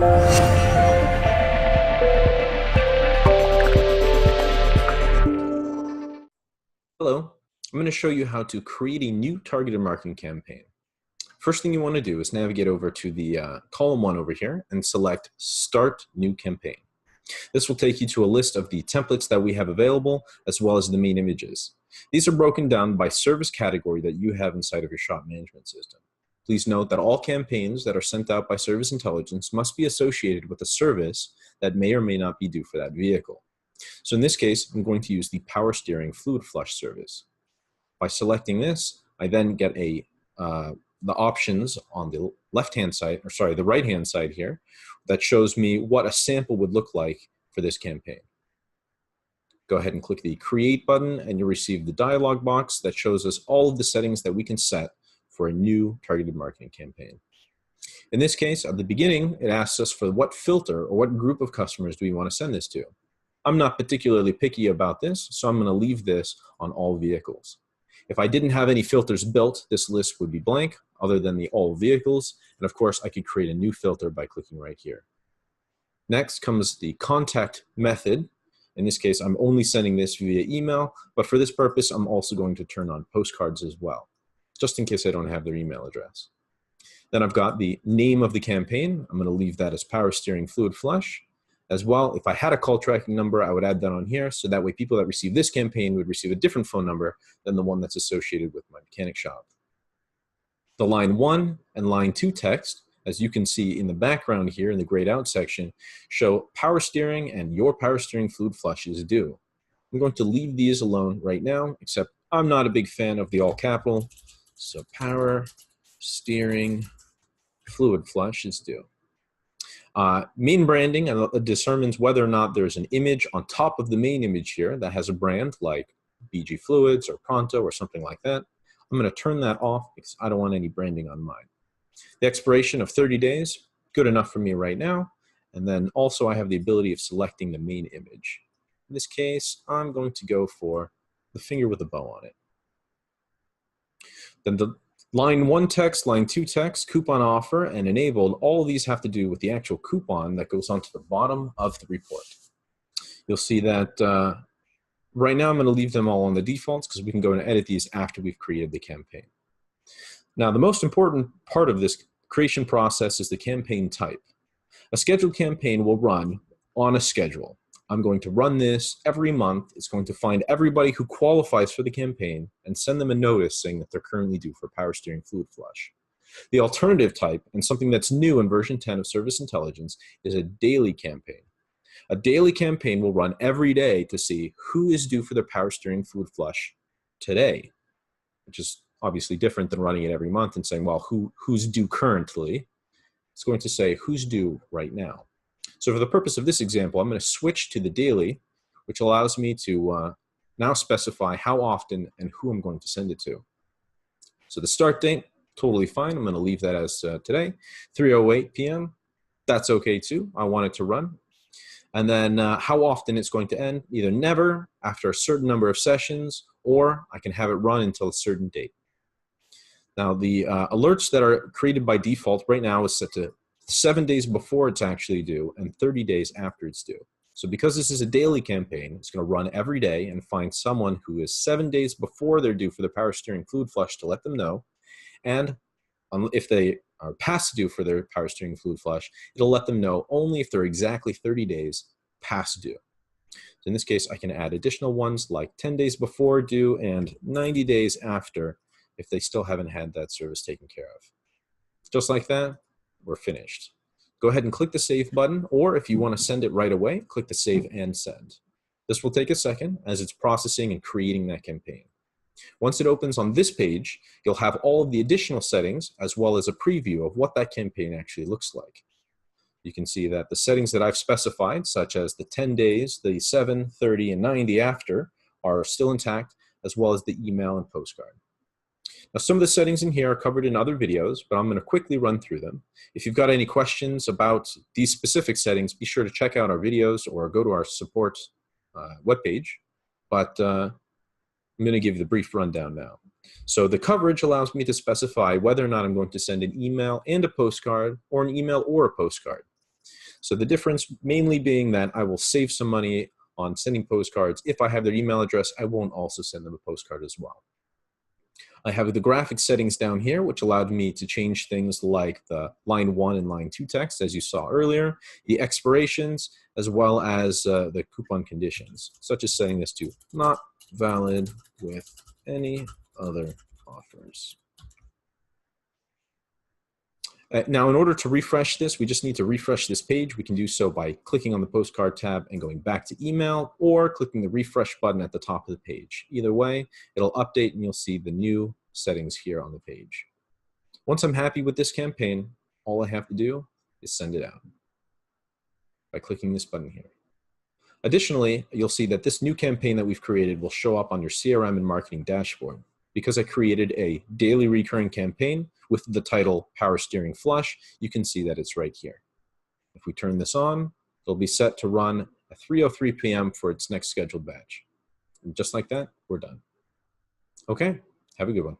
Hello, I'm going to show you how to create a new targeted marketing campaign. First thing you want to do is navigate over to the column 1 over here and select Start New Campaign. This will take you to a list of the templates that we have available, as well as the main images. These are broken down by service category that you have inside of your shop management system. Please note that all campaigns that are sent out by Service Intelligence must be associated with a service that may or may not be due for that vehicle. So in this case, I'm going to use the Power Steering Fluid Flush service. By selecting this, I then get the options on the left-hand side, or sorry, the right-hand side here, that shows me what a sample would look like for this campaign. Go ahead and click the Create button, and you'll receive the dialog box that shows us all of the settings that we can set for a new targeted marketing campaign. In this case, at the beginning, it asks us for what filter or what group of customers do we want to send this to. I'm not particularly picky about this, so I'm going to leave this on all vehicles. If I didn't have any filters built, this list would be blank other than the all vehicles. And of course, I could create a new filter by clicking right here. Next comes the contact method. In this case, I'm only sending this via email, but for this purpose, I'm also going to turn on postcards as well, just in case I don't have their email address. Then I've got the name of the campaign. I'm going to leave that as Power Steering Fluid Flush. As well, if I had a call tracking number, I would add that on here, so that way people that receive this campaign would receive a different phone number than the one that's associated with my mechanic shop. The line 1 and line 2 text, as you can see in the background here in the grayed out section, show power steering and your power steering fluid flush is due. I'm going to leave these alone right now, except I'm not a big fan of the all capital, so power steering fluid flush is due. Main branding determines whether or not there's an image on top of the main image here that has a brand like BG Fluids or Pronto or something like that. I'm going to turn that off because I don't want any branding on mine. The expiration of 30 days, good enough for me right now. And then also I have the ability of selecting the main image. In this case, I'm going to go for the finger with a bow on it. Then the line 1 text, line 2 text, coupon offer, and enabled, all of these have to do with the actual coupon that goes onto the bottom of the report. You'll see that right now I'm going to leave them all on the defaults because we can go and edit these after we've created the campaign. Now, the most important part of this creation process is the campaign type. A scheduled campaign will run on a schedule. I'm going to run this every month. It's going to find everybody who qualifies for the campaign and send them a notice saying that they're currently due for Power Steering Fluid Flush. The alternative type, and something that's new in version 10 of Service Intelligence, is a daily campaign. A daily campaign will run every day to see who is due for their Power Steering Fluid Flush today, which is obviously different than running it every month and saying, well, who's due currently? It's going to say who's due right now. So for the purpose of this example, I'm going to switch to the daily, which allows me to now specify how often and who I'm going to send it to. So the start date, totally fine. I'm going to leave that as today, 3:08 p.m. That's okay too. I want it to run. And then how often it's going to end, either never, after a certain number of sessions, or I can have it run until a certain date. Now the alerts that are created by default right now is set to 7 days before it's actually due and 30 days after it's due. So because this is a daily campaign, it's going to run every day and find someone who is 7 days before they're due for the Power Steering Fluid Flush to let them know. And if they are past due for their Power Steering Fluid Flush, it'll let them know only if they're exactly 30 days past due. So in this case, I can add additional ones like 10 days before due and 90 days after if they still haven't had that service taken care of. Just like that, we're finished. Go ahead and click the Save button, or if you want to send it right away, click the Save and Send. This will take a second as it's processing and creating that campaign. Once it opens on this page, you'll have all of the additional settings as well as a preview of what that campaign actually looks like. You can see that the settings that I've specified, such as the 10 days, the 7, 30, and 90 after, are still intact, as well as the email and postcard. Now, some of the settings in here are covered in other videos, but I'm going to quickly run through them. If you've got any questions about these specific settings, be sure to check out our videos or go to our support webpage. But I'm going to give you the brief rundown now. So the coverage allows me to specify whether or not I'm going to send an email and a postcard, or an email or a postcard. So the difference mainly being that I will save some money on sending postcards. If I have their email address, I won't also send them a postcard as well. I have the graphic settings down here, which allowed me to change things like the line 1 and line 2 text, as you saw earlier, the expirations, as well as the coupon conditions, such as setting this to not valid with any other offers. Now, in order to refresh this, we just need to refresh this page. We can do so by clicking on the postcard tab and going back to email, or clicking the refresh button at the top of the page. Either way, it'll update and you'll see the new settings here on the page. Once I'm happy with this campaign, all I have to do is send it out by clicking this button here. Additionally, you'll see that this new campaign that we've created will show up on your CRM and marketing dashboard. Because I created a daily recurring campaign with the title Power Steering Flush, you can see that it's right here. If we turn this on, it'll be set to run at 3:03 p.m. for its next scheduled batch. And just like that, we're done. Okay, have a good one.